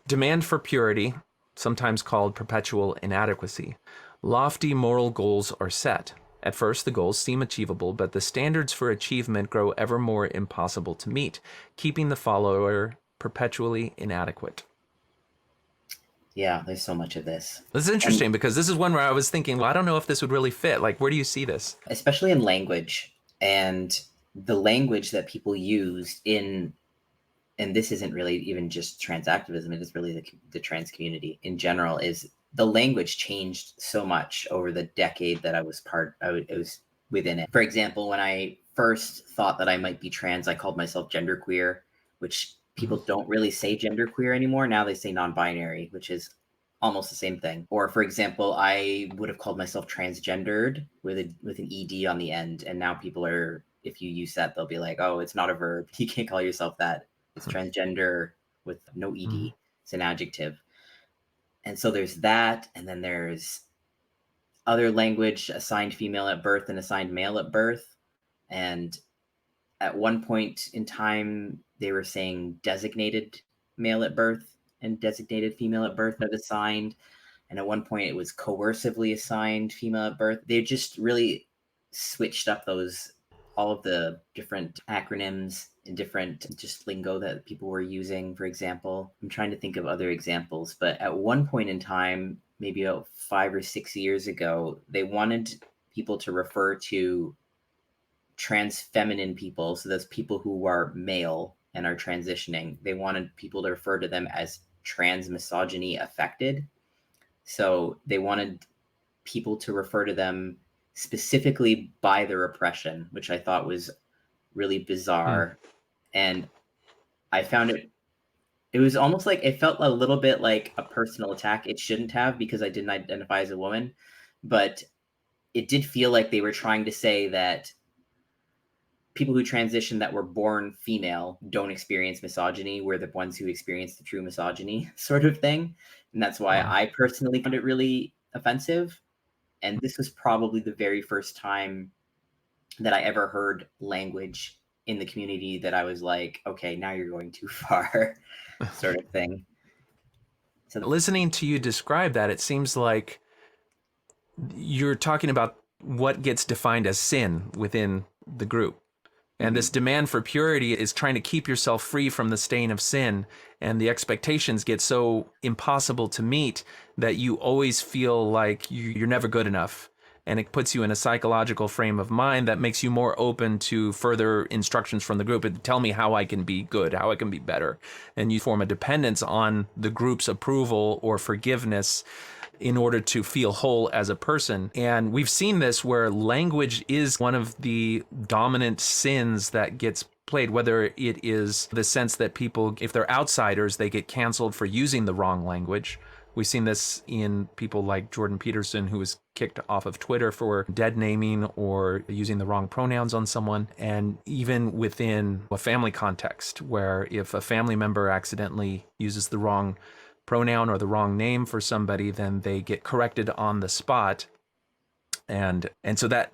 Demand for purity, sometimes called perpetual inadequacy. Lofty moral goals are set. At first, the goals seem achievable, but the standards for achievement grow ever more impossible to meet, keeping the follower perpetually inadequate. Yeah, there's so much of this. This is And interesting because this is one where I was thinking, well, I don't know if this would really fit. Like, where do you see this? especially in language and the language that people use in, and this isn't really even just trans activism, it is really the trans community in general, is the language changed so much over the decade that it was within it. For example, when I first thought that I might be trans, I called myself genderqueer, which people don't really say genderqueer anymore. Now they say non-binary, which is almost the same thing. Or for example, I would have called myself transgendered with an ed on the end, and now people are, if you use that, they'll be like, oh, it's not a verb. You can't call yourself that. It's transgender with no ed. Mm-hmm. It's an adjective. And so there's that, and then there's other language assigned female at birth and assigned male at birth. And at one point in time, they were saying designated male at birth and designated female at birth as assigned. And at one point, it was coercively assigned female at birth. They just really switched up all of the different acronyms and different just lingo that people were using. For example, I'm trying to think of other examples, but at one point in time, maybe about 5 or 6 years ago, they wanted people to refer to trans feminine people, so those people who are male and are transitioning, they wanted people to refer to them as trans misogyny affected. So they wanted people to refer to them specifically by their oppression, which I thought was really bizarre. And I found it was almost like, it felt a little bit like a personal attack. It shouldn't have, because I didn't identify as a woman, but it did feel like they were trying to say that people who transition that were born female don't experience misogyny. We're the ones who experience the true misogyny, sort of thing. And that's why I personally found it really offensive. And this was probably the very first time that I ever heard language in the community that I was like, okay, now you're going too far, sort of thing. So Listening to you describe that, it seems like you're talking about what gets defined as sin within the group. And this demand for purity is trying to keep yourself free from the stain of sin. And the expectations get so impossible to meet that you always feel like you're never good enough. And it puts you in a psychological frame of mind that makes you more open to further instructions from the group. And tell me how I can be good, how I can be better. And you form a dependence on the group's approval or forgiveness in order to feel whole as a person. And we've seen this where language is one of the dominant sins that gets played, whether it is the sense that people, if they're outsiders, they get canceled for using the wrong language. We've seen this in people like Jordan Peterson, who was kicked off of Twitter for dead naming or using the wrong pronouns on someone. And even within a family context, where if a family member accidentally uses the wrong pronoun or the wrong name for somebody, then they get corrected on the spot. And so that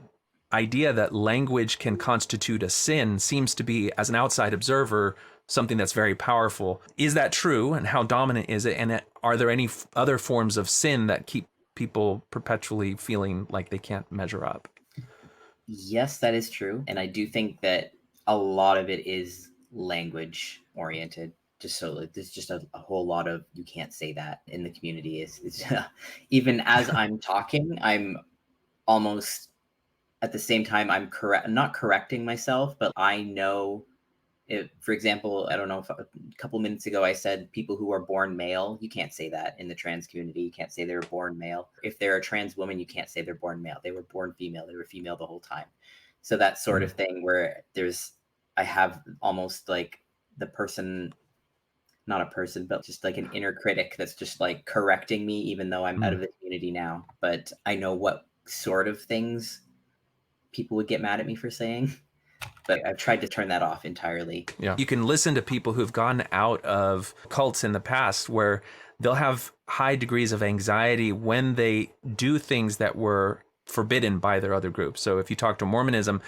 idea that language can constitute a sin seems to be, as an outside observer, something that's very powerful. Is that true? And how dominant is it? And are there any other forms of sin that keep people perpetually feeling like they can't measure up? yes, that is true. And I do think that a lot of it is language oriented. Just so there's just a whole lot of, you can't say that in the community. It's even as I'm talking, I'm almost at the same time, not correcting myself, but I know if, for example, I don't know if a couple minutes ago I said people who are born male, you can't say that in the trans community. You can't say they were born male. If they're a trans woman, you can't say they're born male. They were born female. They were female the whole time. So that sort of thing where I have almost like the person, not a person, but just like an inner critic that's just like correcting me, even though I'm out of the community now. But I know what sort of things people would get mad at me for saying. But I've tried to turn that off entirely. Yeah. You can listen to people who've gone out of cults in the past where they'll have high degrees of anxiety when they do things that were forbidden by their other groups. So if you talk to Mormonism,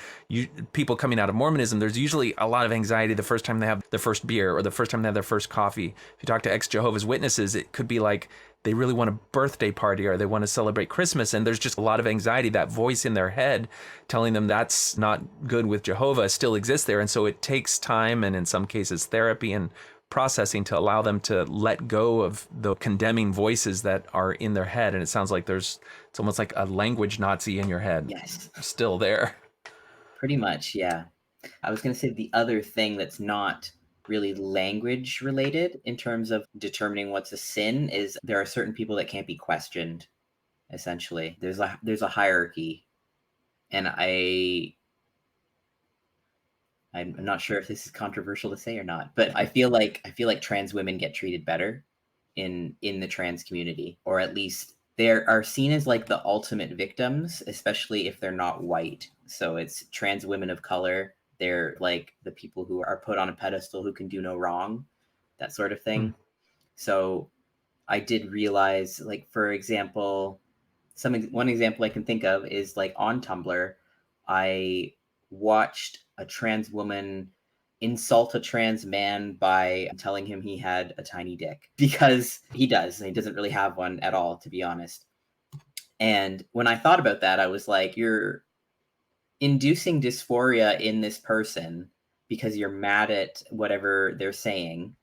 people coming out of Mormonism, there's usually a lot of anxiety the first time they have their first beer or the first time they have their first coffee. If you talk to ex-Jehovah's Witnesses, it could be like they really want a birthday party or they want to celebrate Christmas, and there's just a lot of anxiety. That voice in their head telling them that's not good with Jehovah still exists there. And so it takes time, and in some cases therapy and processing, to allow them to let go of the condemning voices that are in their head. And it sounds like it's almost like a language Nazi in your head. Yes. Still there. Pretty much, yeah. I was going to say the other thing that's not really language related in terms of determining what's a sin is there are certain people that can't be questioned. Essentially, there's a hierarchy, and I'm not sure if this is controversial to say or not, but I feel like trans women get treated better in the trans community, or at least they are seen as like the ultimate victims, especially if they're not white. So it's trans women of color. They're like the people who are put on a pedestal who can do no wrong, that sort of thing. So I did realize, like, for example, one example I can think of is like on Tumblr, I watched a trans woman insult a trans man by telling him he had a tiny dick, because he does, and he doesn't really have one at all, to be honest. And when I thought about that, I was like, you're inducing dysphoria in this person because you're mad at whatever they're saying.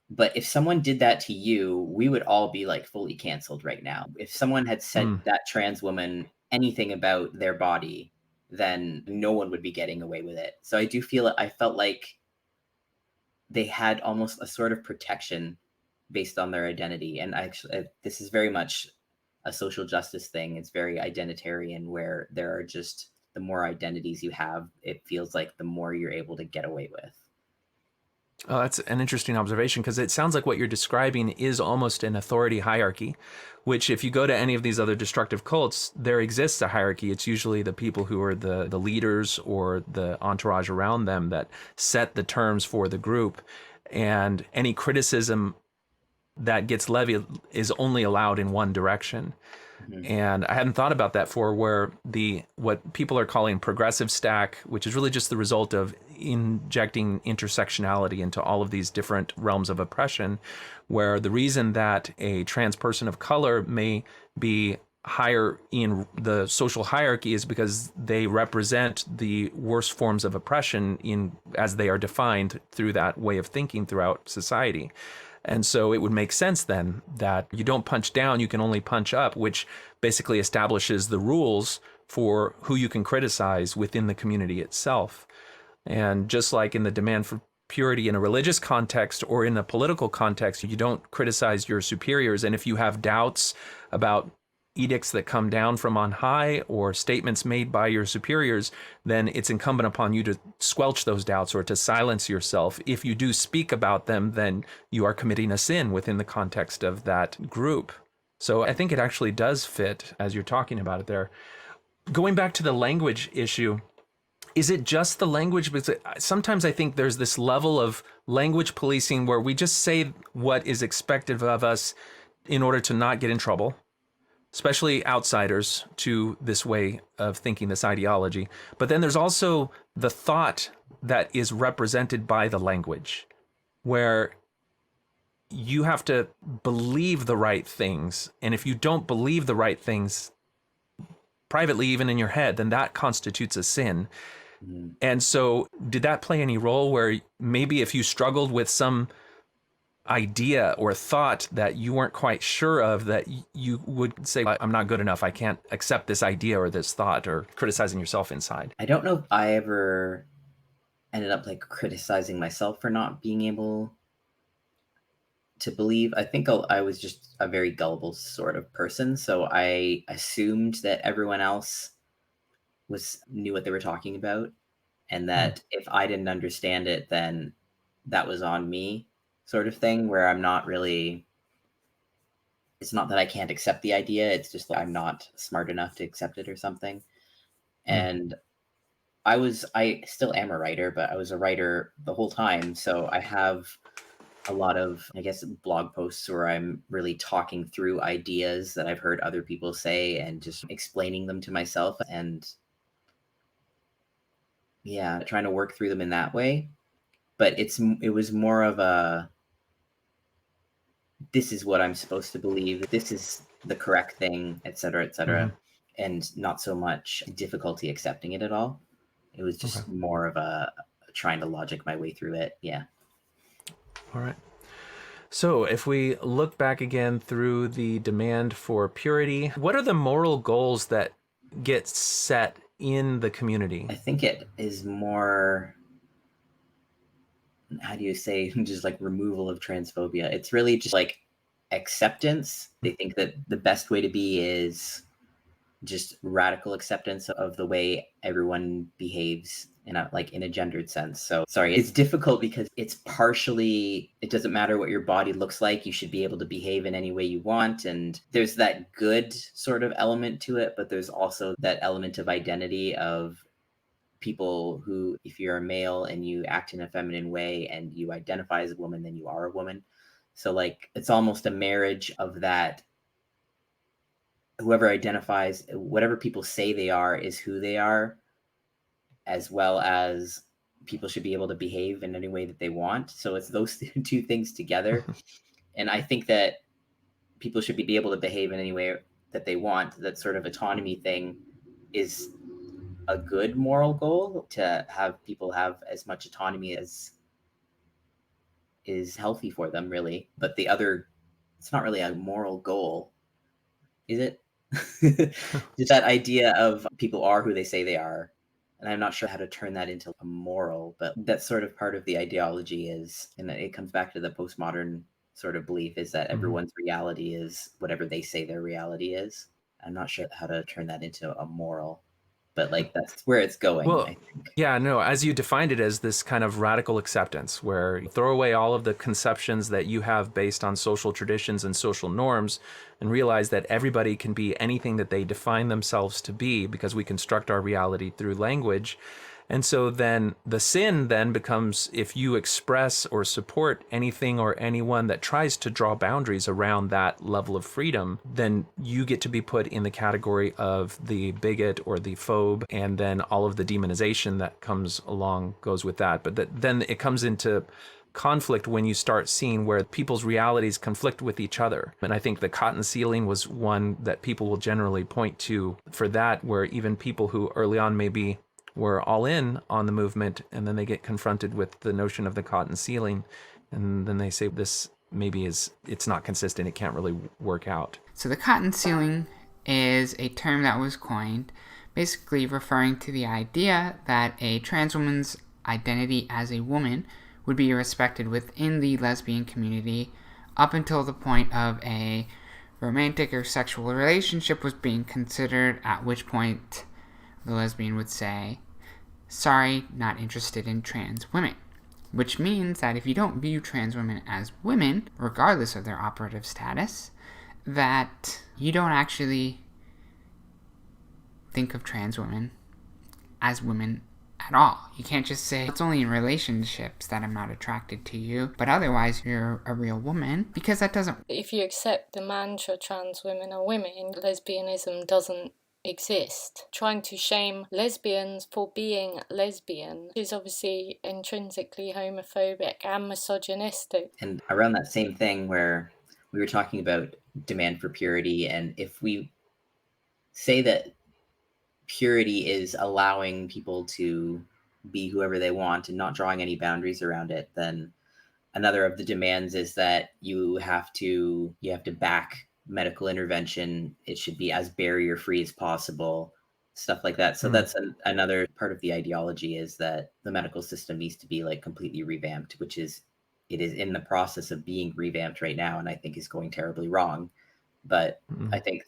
But if someone did that to you, we would all be like fully canceled right now. If someone had said that trans woman anything about their body, then no one would be getting away with it. So I felt like they had almost a sort of protection based on their identity. And this is very much a social justice thing. It's very identitarian, where there are just, the more identities you have, it feels like the more you're able to get away with. Oh, that's an interesting observation, because it sounds like what you're describing is almost an authority hierarchy, which if you go to any of these other destructive cults, there exists a hierarchy. It's usually the people who are the leaders or the entourage around them that set the terms for the group. And any criticism that gets levied is only allowed in one direction. And I hadn't thought about that for where what people are calling progressive stack, which is really just the result of injecting intersectionality into all of these different realms of oppression, where the reason that a trans person of color may be higher in the social hierarchy is because they represent the worst forms of oppression as they are defined through that way of thinking throughout society. And so it would make sense then that you don't punch down, you can only punch up, which basically establishes the rules for who you can criticize within the community itself. And just like in the demand for purity in a religious context or in a political context, you don't criticize your superiors. And if you have doubts about edicts that come down from on high or statements made by your superiors, then it's incumbent upon you to squelch those doubts or to silence yourself. If you do speak about them, then you are committing a sin within the context of that group. So I think it actually does fit as you're talking about it there. Going back to the language issue, is it just the language? Because sometimes I think there's this level of language policing where we just say what is expected of us in order to not get in trouble, especially outsiders to this way of thinking, this ideology. But then there's also the thought that is represented by the language, where you have to believe the right things. And if you don't believe the right things privately, even in your head, then that constitutes a sin. And so did that play any role where maybe if you struggled with some idea or thought that you weren't quite sure of, that you would say, I'm not good enough, I can't accept this idea or this thought, or criticizing yourself inside? I don't know if I ever ended up like criticizing myself for not being able to believe. I think I was just a very gullible sort of person, so I assumed that everyone else knew what they were talking about, and that if I didn't understand it, then that was on me, sort of thing, where I'm not really, it's not that I can't accept the idea, it's just that I'm not smart enough to accept it or something. And I still am a writer, but I was a writer the whole time. So I have a lot of, I guess, blog posts where I'm really talking through ideas that I've heard other people say and just explaining them to myself, and yeah, trying to work through them in that way. But it was more of a, this is what I'm supposed to believe, this is the correct thing, et Hmm. cetera, and not so much difficulty accepting it at all. It was Okay. just more of a trying to logic my way through it. Yeah. All right. So, if we look back again through the demand for purity, what are the moral goals that get set in the community? I think it is more, how do you say, just like removal of transphobia. It's really just like acceptance. They think that the best way to be is just radical acceptance of the way everyone behaves in a gendered sense. So sorry, it's difficult because it's partially, it doesn't matter what your body looks like, you should be able to behave in any way you want, and there's that good sort of element to it, but there's also that element of identity of people who, if you're a male and you act in a feminine way and you identify as a woman, then you are a woman. So like it's almost a marriage of that, whoever identifies, whatever people say they are is who they are, as well as people should be able to behave in any way that they want. So it's those two things together. And I think that people should be able to behave in any way that they want. That sort of autonomy thing is a good moral goal, to have people have as much autonomy as is healthy for them, really. But the other, it's not really a moral goal, is it? Just that idea of people are who they say they are. And I'm not sure how to turn that into a moral, but that's sort of part of the ideology is, and it comes back to the postmodern sort of belief, is that Hmm. everyone's reality is whatever they say their reality is. I'm not sure how to turn that into a moral, but like that's where it's going, Well, I think. yeah, no, as you defined it as this kind of radical acceptance where you throw away all of the conceptions that you have based on social traditions and social norms and realize that everybody can be anything that they define themselves to be because we construct our reality through language. And so then the sin then becomes if you express or support anything or anyone that tries to draw boundaries around that level of freedom, then you get to be put in the category of the bigot or the phobe, and then all of the demonization that comes along goes with that. But then it comes into conflict when you start seeing where people's realities conflict with each other. And I think the cotton ceiling was one that people will generally point to for that, where even people who early on maybe were all in on the movement and then they get confronted with the notion of the cotton ceiling and then they say this maybe it's not consistent, it can't really work out. So the cotton ceiling is a term that was coined basically referring to the idea that a trans woman's identity as a woman would be respected within the lesbian community up until the point of a romantic or sexual relationship was being considered, at which point the lesbian would say, sorry, not interested in trans women. Which means that if you don't view trans women as women, regardless of their operative status, that you don't actually think of trans women as women at all. You can't just say, it's only in relationships that I'm not attracted to you, but otherwise you're a real woman, because that doesn't... If you accept the mantra trans women are women, lesbianism doesn't exist. Trying to shame lesbians for being lesbian is obviously intrinsically homophobic and misogynistic. And around that same thing where we were talking about demand for purity, and if we say that purity is allowing people to be whoever they want and not drawing any boundaries around it, then another of the demands is that you have to back medical intervention. It should be as barrier free as possible, stuff like that. So that's another part of the ideology, is that the medical system needs to be like completely revamped, which is, it is in the process of being revamped right now, and I think is going terribly wrong. But I think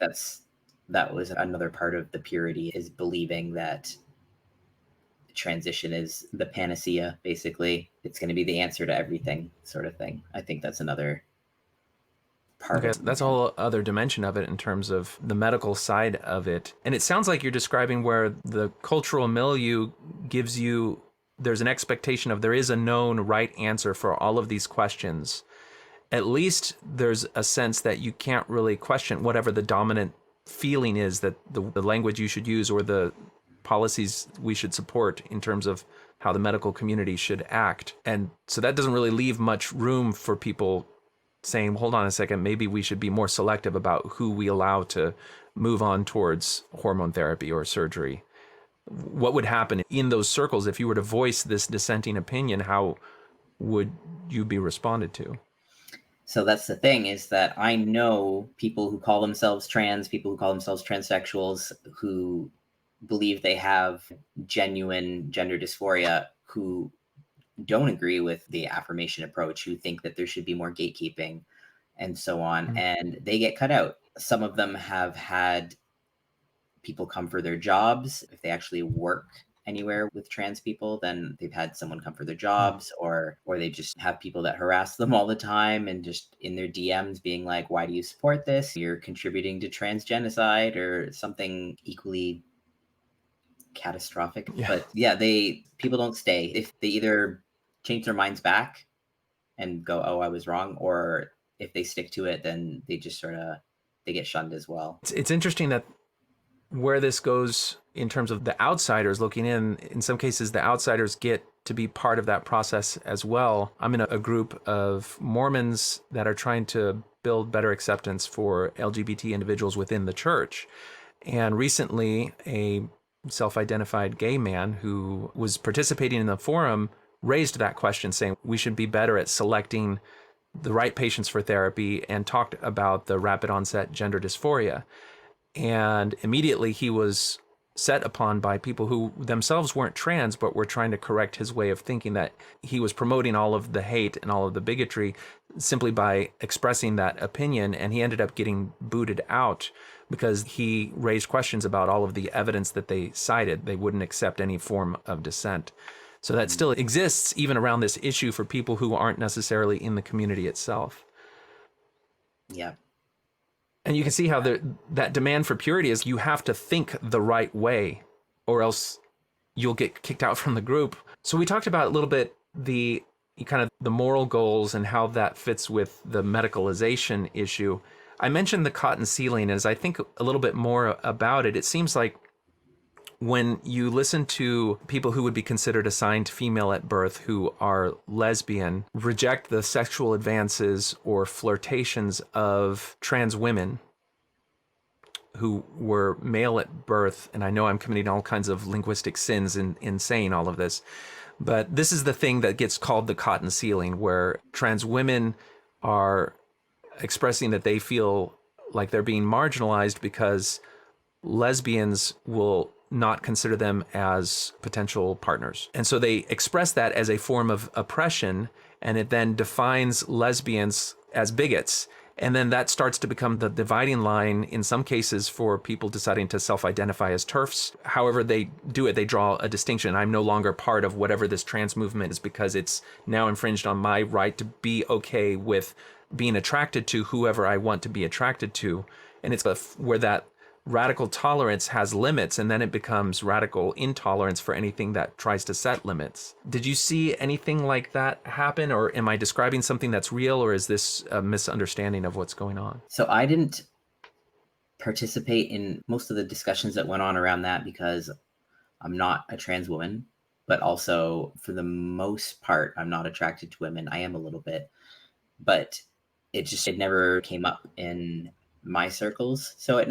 that was another part of the purity, is believing that transition is the panacea, basically. It's going to be the answer to everything, sort of thing. I think that's another part Okay, of that's a whole other dimension of it in terms of the medical side of it. And it sounds like you're describing where the cultural milieu gives you, there's an expectation of there is a known right answer for all of these questions. at least there's a sense that you can't really question whatever the dominant feeling is that the language you should use or the policies we should support in terms of how the medical community should act. And so that doesn't really leave much room for people saying, hold on a second, maybe we should be more selective about who we allow to move on towards hormone therapy or surgery. What would happen in those circles if you were to voice this dissenting opinion? How would you be responded to? So that's the thing, is that I know people who call themselves trans, people who call themselves transsexuals, who believe they have genuine gender dysphoria, who don't agree with the affirmation approach, who think that there should be more gatekeeping and so on. Mm. And they get cut out. Some of them have had people come for their jobs. If they actually work anywhere with trans people, then they've had someone come for their jobs, or they just have people that harass them all the time and just in their DMs being like, why do you support this? You're contributing to trans genocide, or something equally catastrophic. Yeah. But yeah, people don't stay. If they either change their minds back and go, oh, I was wrong, or if they stick to it, then they just they get shunned as well. It's interesting that where this goes in terms of the outsiders looking in some cases, the outsiders get to be part of that process as well. I'm in a group of Mormons that are trying to build better acceptance for LGBT individuals within the church. And recently, a self-identified gay man who was participating in the forum raised that question, saying we should be better at selecting the right patients for therapy, and talked about the rapid onset gender dysphoria. And immediately he was set upon by people who themselves weren't trans, but were trying to correct his way of thinking, that he was promoting all of the hate and all of the bigotry simply by expressing that opinion. And he ended up getting booted out because he raised questions about all of the evidence that they cited. They wouldn't accept any form of dissent. So that still exists even around this issue for people who aren't necessarily in the community itself. Yeah. And you can see how that demand for purity is, you have to think the right way or else you'll get kicked out from the group. So we talked about a little bit the kind of the moral goals and how that fits with the medicalization issue. I mentioned the cotton ceiling. As I think a little bit more about it, it seems like when you listen to people who would be considered assigned female at birth who are lesbian, reject the sexual advances or flirtations of trans women who were male at birth, and I know I'm committing all kinds of linguistic sins in saying all of this, but this is the thing that gets called the cotton ceiling, where trans women are expressing that they feel like they're being marginalized because lesbians will not consider them as potential partners. And so they express that as a form of oppression, and it then defines lesbians as bigots. And then that starts to become the dividing line in some cases for people deciding to self-identify as TERFs. However they do it, they draw a distinction. I'm no longer part of whatever this trans movement is because it's now infringed on my right to be okay with being attracted to whoever I want to be attracted to. And it's where that radical tolerance has limits, and then it becomes radical intolerance for anything that tries to set limits. Did you see anything like that happen, or am I describing something that's real, or is this a misunderstanding of what's going on? So I didn't participate in most of the discussions that went on around that because I'm not a trans woman, but also for the most part, I'm not attracted to women. I am a little bit, but it never came up in my circles. So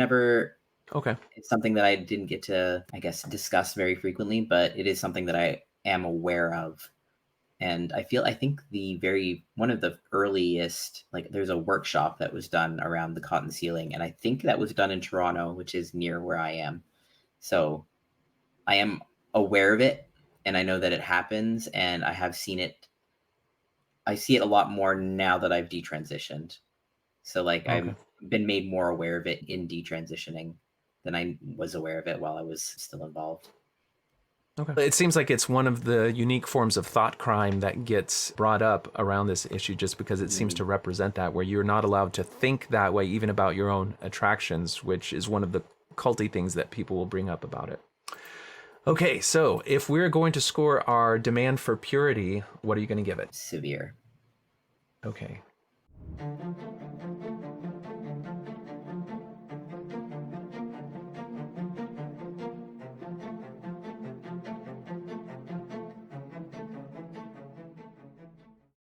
Okay. it's something that I didn't get to, I guess, discuss very frequently, but it is something that I am aware of. And I think one of the earliest, like there's a workshop that was done around the cotton ceiling, and I think that was done in Toronto, which is near where I am. So I am aware of it, and I know that it happens, and I have seen it. I see it a lot more now that I've detransitioned. So like I've been made more aware of it in detransitioning than I was aware of it while I was still involved. Okay. It seems like it's one of the unique forms of thought crime that gets brought up around this issue, just because it seems to represent that, where you're not allowed to think that way even about your own attractions, which is one of the culty things that people will bring up about it. Okay, so if we're going to score our demand for purity, what are you going to give it? Severe. Okay.